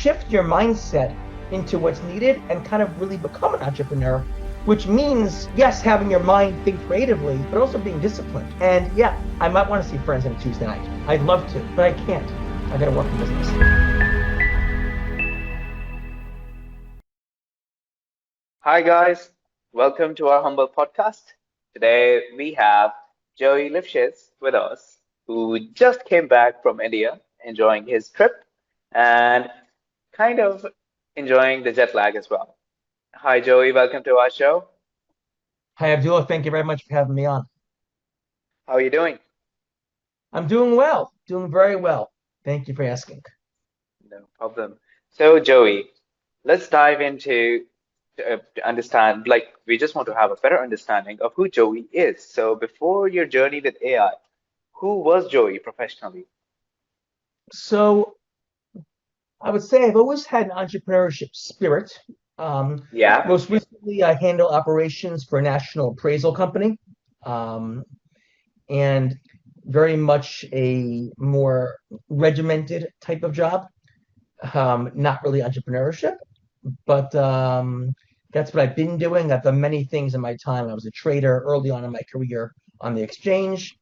shift your mindset into what's needed and kind of really become an entrepreneur, which means, yes, having your mind think creatively, but also being disciplined. And yeah, I might want to see friends on a Tuesday night. I'd love to, but I can't. I got to work in business. Hi, guys. Welcome to our humble podcast. Today we have Joey Lifschitz with us, who just came back from India, enjoying his trip and kind of enjoying the jet lag as well. Hi, Joey. Welcome to our show. Hi, Abdullah. Thank you very much for having me on. How are you doing? I'm doing well, doing very well. Thank you for asking. No problem. So, Joey, let's dive into to understand, like, we just want to have a better understanding of who Joey is. So, before your journey with AI, who was Joey professionally? So I would say I've always had an entrepreneurship spirit. Um, Yeah. Most recently, I handle operations for a national appraisal company, um, and very much a more regimented type of job. Not really entrepreneurship, but that's what I've been doing. I've done many things in my time. I was a trader early on in my career on the exchange,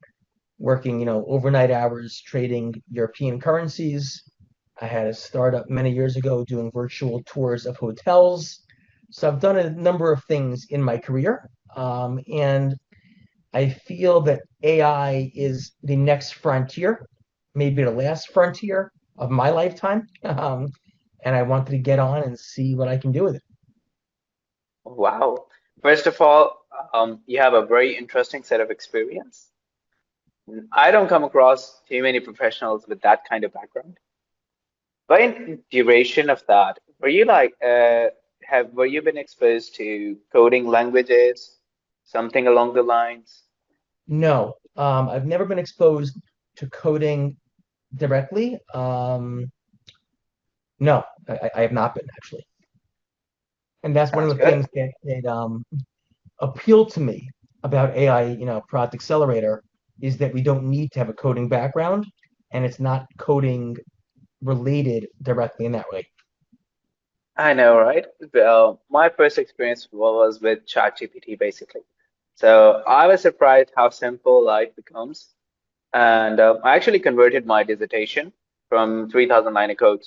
working, overnight hours trading European currencies. I had a startup many years ago doing virtual tours of hotels. So I've done a number of things in my career. And I feel that AI is the next frontier, maybe the last frontier of my lifetime. And I wanted to get on and see what I can do with it. Wow. First of all, you have a very interesting set of experience. I don't come across too many professionals with that kind of background. But in duration of that, were you like, were you been exposed to coding languages, something along the lines? No, I've never been exposed to coding directly. No, I have not been actually. And that's one of Sounds the things good. that appeal to me about AI, Product Accelerator, is that we don't need to have a coding background, and it's not coding related directly in that way. I know, right? Well, my first experience was with ChatGPT, basically. So I was surprised how simple life becomes. And I actually converted my dissertation from 3,000 line of code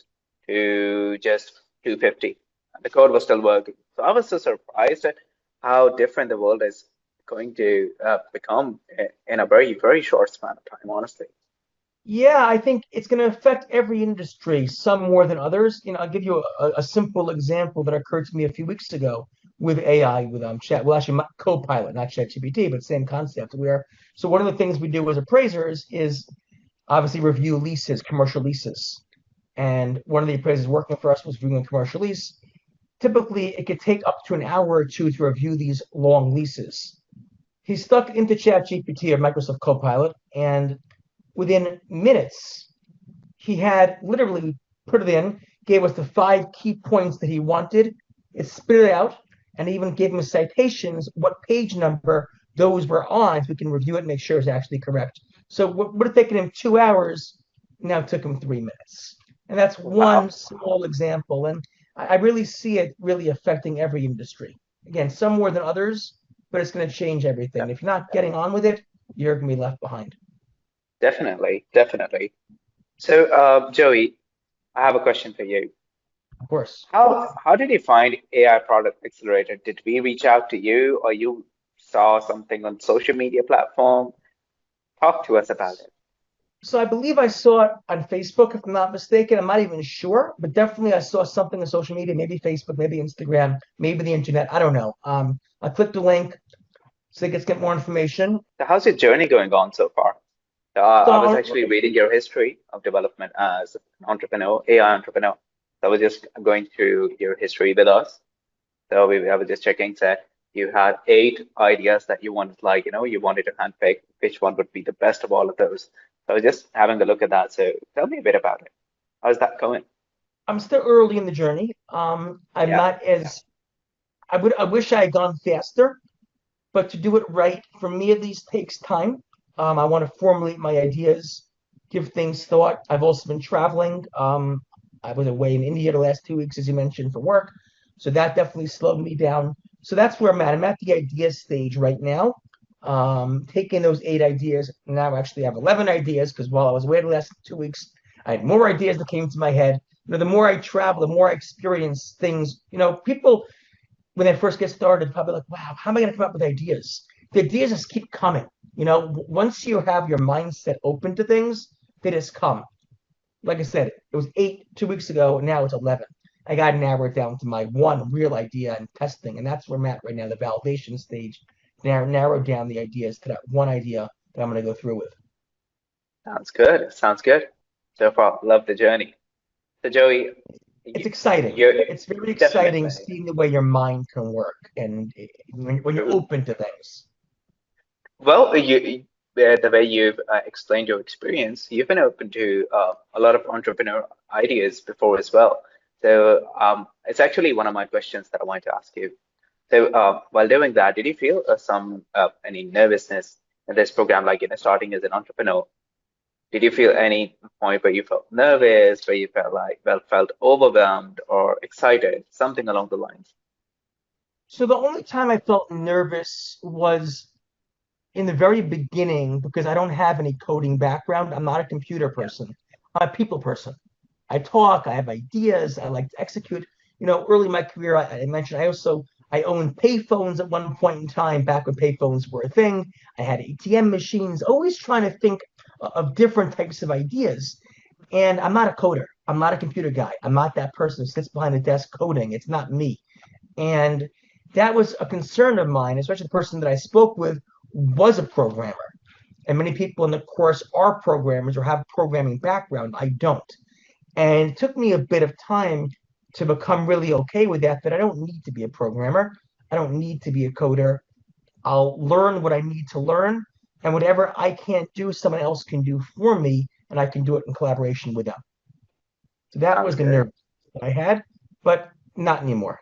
to just 250. The code was still working. So I was so surprised at how different the world is going to become in a very, very short span of time, honestly. Yeah, I think it's going to affect every industry, some more than others. I'll give you a simple example that occurred to me a few weeks ago with AI, with chat. Well, actually, Copilot, not ChatGPT, but same concept. So one of the things we do as appraisers is obviously review leases, commercial leases. And one of the appraisers working for us was reviewing a commercial lease. Typically, it could take up to an hour or two to review these long leases. He stuck into ChatGPT or Microsoft Copilot, and within minutes, he had literally put it in, gave us the 5 key points that he wanted. It spit it out, and even gave him citations, what page number those were on, so we can review it and make sure it's actually correct. So what would have taken him 2 hours now took him 3 minutes. And that's one Wow. small example. And I really see it really affecting every industry. Again, some more than others, but it's going to change everything. If you're not getting on with it, you're going to be left behind. Definitely, definitely. So, Joey, I have a question for you. Of course. How did you find AI Product Accelerator? Did we reach out to you, or you saw something on social media platform? Talk to us about it. So I believe I saw it on Facebook, if I'm not mistaken. I'm not even sure, but definitely I saw something on social media, maybe Facebook, maybe Instagram, maybe the internet. I don't know. I clicked the link so I could get more information. So, how's your journey going on so far? I was So actually reading your history of development as an entrepreneur, AI entrepreneur. So I was just going through your history with us. So I was just checking that you had 8 ideas that you wanted, like, you wanted to handpick which one would be the best of all of those. So I was just having a look at that. So tell me a bit about it. How's that going? I'm still early in the journey. I'm Yeah. not as I wish I had gone faster, but to do it right, for me at least, takes time. I want to formulate my ideas, give things thought. I've also been traveling. I was away in India the last 2 weeks, as you mentioned, for work. So that definitely slowed me down. So that's where I'm at. I'm at the idea stage right now. Taking those 8 ideas. Now I actually have 11 ideas because while I was away the last 2 weeks, I had more ideas that came to my head. The more I travel, the more I experience things. People when they first get started, probably like, wow, how am I going to come up with ideas? The ideas just keep coming. Once you have your mindset open to things, they just come. Like I said, it was 8 2 weeks ago, and now it's 11. I got to narrow it down to my one real idea and testing, and that's where I'm at right now, the validation stage. Narrow down the ideas to that one idea that I'm going to go through with. Sounds good. Sounds good. So far, love the journey. So Joey, It's you, exciting. you're It's very exciting definitely seeing the way your mind can work, and when you're true. open to things. Well, the way you've explained your experience, you've been open to a lot of entrepreneur ideas before as well. So it's actually one of my questions that I wanted to ask you. So while doing that, did you feel any nervousness in this program, like starting as an entrepreneur? Did you feel any point where you felt nervous, where you felt felt overwhelmed or excited, something along the lines? So the only time I felt nervous was in the very beginning because I don't have any coding background. I'm not a computer Yeah. person. I'm a people person. I talk, I have ideas, I like to execute. Early in my career, I mentioned I owned payphones at one point in time, back when payphones were a thing. I had ATM machines, always trying to think of different types of ideas. And I'm not a coder. I'm not a computer guy. I'm not that person who sits behind a desk coding. It's not me. And that was a concern of mine, especially the person that I spoke with was a programmer. And many people in the course are programmers or have programming background. I don't. And it took me a bit of time to become really okay with that I don't need to be a programmer. I don't need to be a coder. I'll learn what I need to learn. And whatever I can't do, someone else can do for me, and I can do it in collaboration with them. So that Sounds was the good. nerve that I had, but not anymore.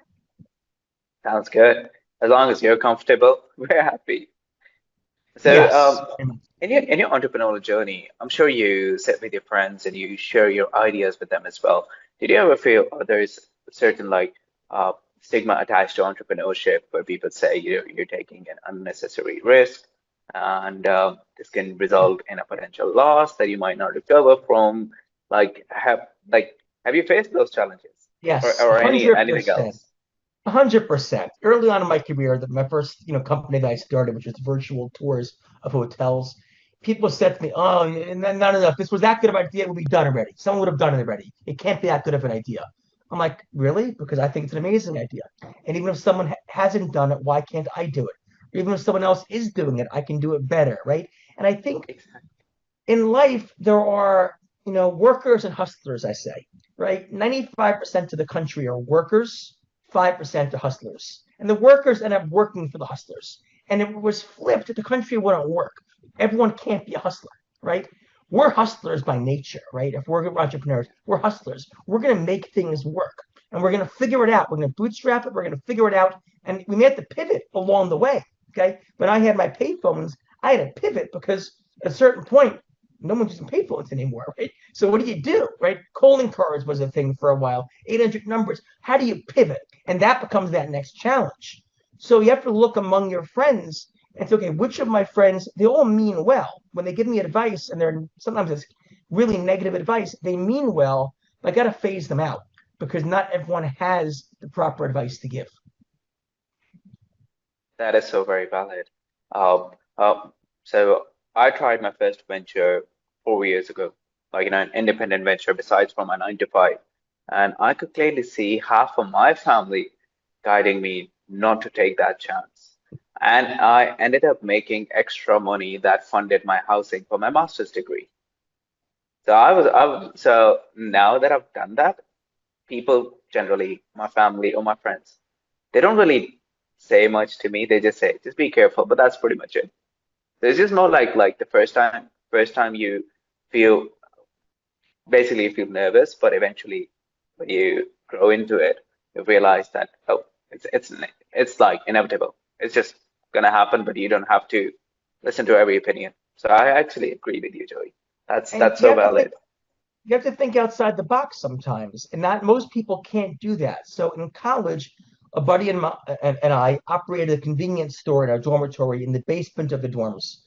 Sounds good. As long as you're comfortable, we're happy. So, Yes. in your entrepreneurial journey, I'm sure you sit with your friends and you share your ideas with them as well. Did you ever feel there's certain stigma attached to entrepreneurship where people say you're taking an unnecessary risk and this can result in a potential loss that you might not recover from? Have you faced those challenges or, Yes, or anything 100%. else? 100%. Early on in my career, my first company that I started, which was virtual tours of hotels, people said to me, "Oh, none of that. If this was that good of an idea, it would be done already. Someone would have done it already. It can't be that good of an idea." I'm like, "Really?" Because I think it's an amazing idea. And even if someone hasn't done it, why can't I do it? Even if someone else is doing it, I can do it better, right? And I think Exactly. in life there are workers and hustlers, I say, right? 95% of the country are workers, 5% are hustlers, and the workers end up working for the hustlers. And if it was flipped, the country wouldn't work. Everyone can't be a hustler, right? We're hustlers by nature, right? If we're entrepreneurs, we're hustlers. We're going to make things work, and we're going to figure it out. We're going to bootstrap it. We're going to figure it out, and we may have to pivot along the way. Okay, when I had my payphones, I had to pivot because at a certain point no one's using payphones anymore, right? So what do, right? Calling cards was a thing for a while, 800 numbers. How do you pivot? And that becomes that next challenge. So you have to look among your friends and say, okay, which of my friends, they all mean well. When they give me advice, and sometimes it's really negative advice, they mean well, but I got to phase them out because not everyone has the proper advice to give. That is so very valid. Um, so I tried my first venture 4 years ago, an independent venture besides from my 9 to 5. And I could clearly see half of my family guiding me not to take that chance. And I ended up making extra money that funded my housing for my master's degree. So now that I've done that, people generally, my family or my friends, they don't really say much to me. They just say, just be careful, but that's pretty much it. So it's just more like the first time you feel basically you feel nervous, but eventually when you grow into it, you realize that it's like inevitable. It's just gonna happen, but you don't have to listen to every opinion. So I actually agree with you, Joey. That's And that's you so have to think valid. you have to think outside the box sometimes, and not most people can't do that. So in college, a buddy and I operated a convenience store in our dormitory in the basement of the dorms,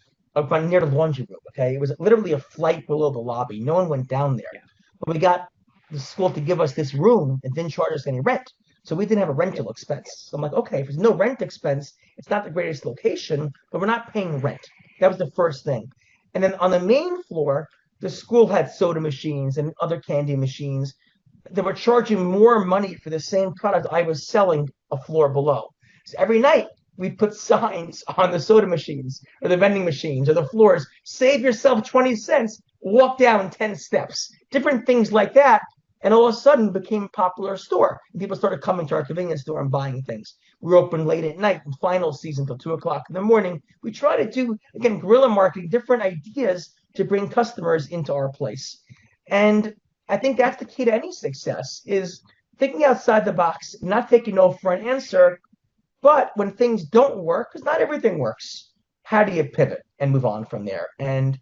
near the laundry room. Okay, it was literally a flight below the lobby. No one went down there, Yeah. but we got the school to give us this room and didn't charge us any rent. So we didn't have a Yeah. rental expense. So I'm like, okay, if there's no rent expense, it's not the greatest location, but we're not paying rent. That was the first thing. And then on the main floor, the school had soda machines and other candy machines that were charging more money for the same product I was selling a floor below. So every night we put signs on the soda machines or the vending machines or the floors, save yourself 20 cents, walk down 10 steps, different things like that. And all of a sudden became a popular store. And people started coming to our convenience store and buying things. We were open late at night in final season till 2 o'clock in the morning. We try to do, again, guerrilla marketing, different ideas to bring customers into our place. And I think that's the key to any success is thinking outside the box, not taking no for an answer. But when things don't work, because not everything works, how do you pivot and move on from there? And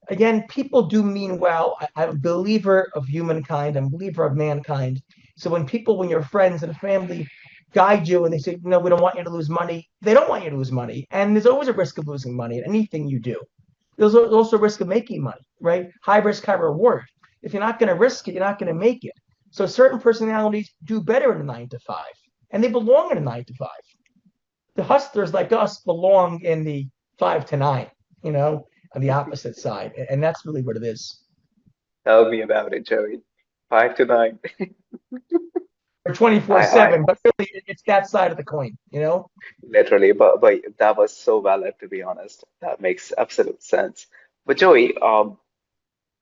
again, people do mean well. I'm a believer of humankind. I'm a believer of mankind. So when your friends and family guide you and they say, no, we don't want you to lose money, they don't want you to lose money. And there's always a risk of losing money in anything you do. There's also a risk of making money, right? High risk, high reward. If you're not going to risk it, you're not going to make it. So certain personalities do better in a 9 to 5, and they belong in a 9 to 5. The hustlers like us belong in the 5 to 9, on the opposite side. And that's really what it is. Tell me about it, Joey. 5 to 9. Or 24 I 7, but really it's that side of the coin. literally, but that was so valid to be honest. That makes absolute sense. But Joey,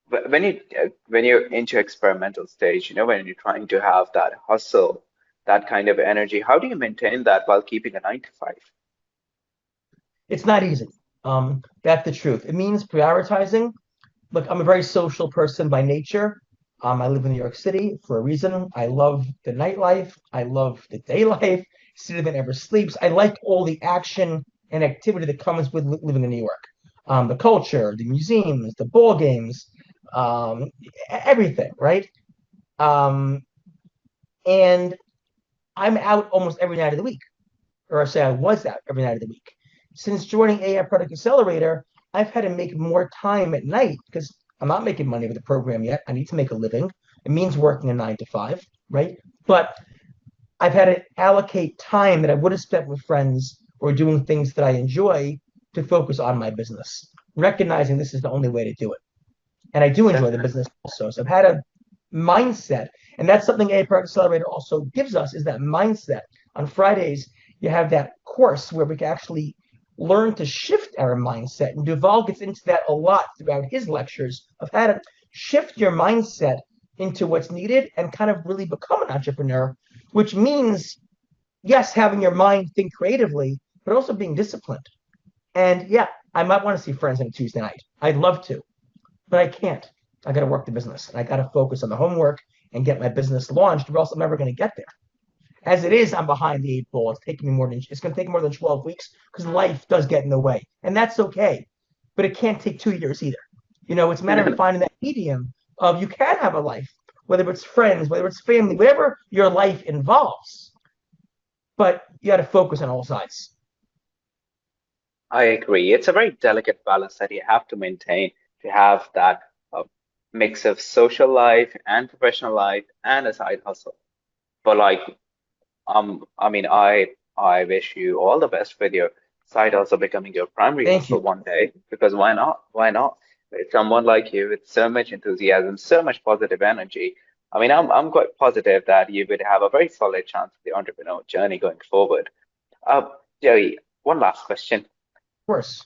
when you're into experimental stage, when you're trying to have that hustle, that kind of energy, how do you maintain that while keeping a 9 to 5? It's not easy. That's the truth. It means prioritizing. Look, I'm a very social person by nature. I live in New York City for a reason. I love the nightlife. I love the day life. City that never sleeps. I like all the action and activity that comes with living in New York. The culture, the museums, the ball games, everything, right? Um, and I'm out almost every night of the week, or I say I was out every night of the week. Since joining AI Product Accelerator, I've had to make more time at night because I'm not making money with the program yet. I need to make a living. It means working a 9 to 5, right? But I've had to allocate time that I would have spent with friends or doing things that I enjoy to focus on my business, recognizing this is the only way to do it. And I do enjoy the Definitely. business also. So I've had a mindset, and that's something AI Product Accelerator also gives us is that mindset. On Fridays, you have that course where we can actually learn to shift our mindset. And Duval gets into that a lot throughout his lectures of how to shift your mindset into what's needed and kind of really become an entrepreneur, which means, yes, having your mind think creatively, but also being disciplined. And yeah, I might want to see friends on a Tuesday night. I'd love to, but I can't. I got to work the business. And I got to focus on the homework and get my business launched, or else I'm never going to get there. As it is, I'm behind the 8 ball. It's going to take more than 12 weeks because life does get in the way. And that's okay. But it can't take 2 years either. It's a matter No, of no. finding that medium of you can have a life, whether it's friends, whether it's family, whatever your life involves. But you got to focus on all sides. I agree. It's a very delicate balance that you have to maintain to have that uh, mix of social life and professional life and a side hustle. But like, I mean, I wish you all the best with your side hustle becoming your primary Thank hustle you. one day, because why not? Why not? With someone like you with so much enthusiasm, so much positive energy. I mean, I'm quite positive that you would have a very solid chance of the entrepreneur journey going forward. Uh, Joey, one last question. Of course.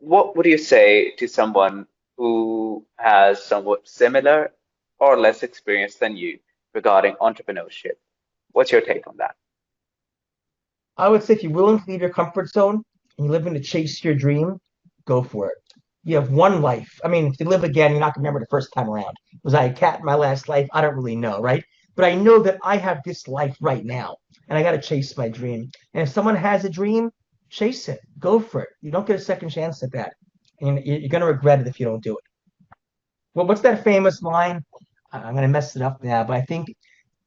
What would you say to someone who has somewhat similar or less experience than you regarding entrepreneurship? What's your take on that? I would say if you're willing to leave your comfort zone and you're living to chase your dream, go for it. You have one life. I mean, if you live again, you're not going to remember the first time around. Was I a cat in my last life? I don't really know, right? But I know that I have this life right now and I got to chase my dream. And if someone has a dream, chase it, go for it. You don't get a second chance at that. And you're going to regret it if you don't do it. well, what's that famous line? I'm going to mess it up now, but I think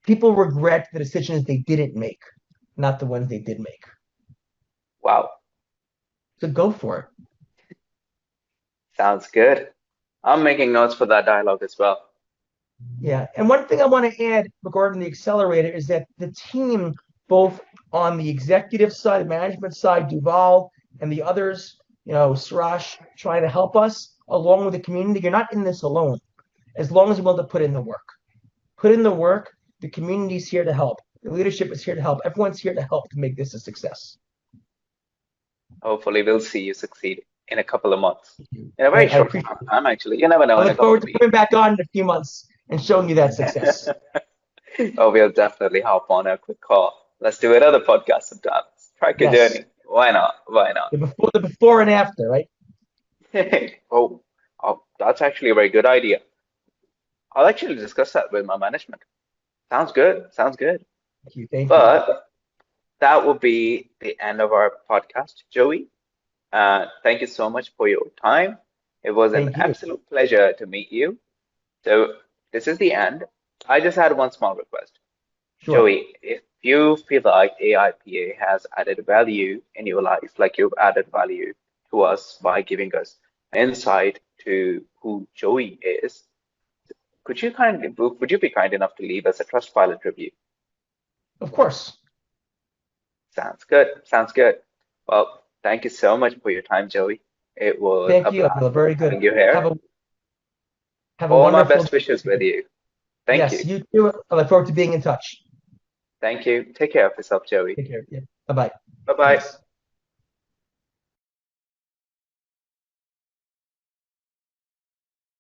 people regret the decisions they didn't make, not the ones they did make. Wow, So go for it. sounds good. I'm making notes for that dialogue as well. Yeah. And one thing I want to add regarding the accelerator is that the team, both on the executive side, the management side, Duval, and the others, Surash, trying to help us along with the community. You're not in this alone. As long as you're willing to put in the work. Put in the work. The community's here to help. The leadership is here to help. Everyone's here to help to make this a success. Hopefully, we'll see you succeed in a couple of months. In a I very short appreciate it. time, actually. You never know, I in a look couple forward of to weeks. coming back on in a few months and showing you that success. Oh, we'll definitely hop on a quick call. Let's do another podcast sometime. Track your Yes. journey. Why not? Why not? The before and after, right? Oh, oh, that's actually a very good idea. I'll actually discuss that with my management. Sounds good. Sounds good. Thank you. Thank you. But that will be the end of our podcast, Joey. Thank you so much for your time. It was an Thank you. absolute pleasure to meet you. So this is the end. I just had one small request. Sure. Joey, if you feel like AIPA has added value in your life, like you've added value to us by giving us insight to who Joey is, would you be kind enough to leave us a Trustpilot review? Of course. Sounds good. Sounds good. Well, thank you so much for your time, Joey. It was Thank a you, Abdullah. blast Very good. having you Have here. a have a All my wonderful best day. wishes with you. Thank Yes, you. you too. I look forward to being in touch. Thank you. Take care of yourself, Joey. Take care. Yeah. Bye-bye. Bye bye. Thanks.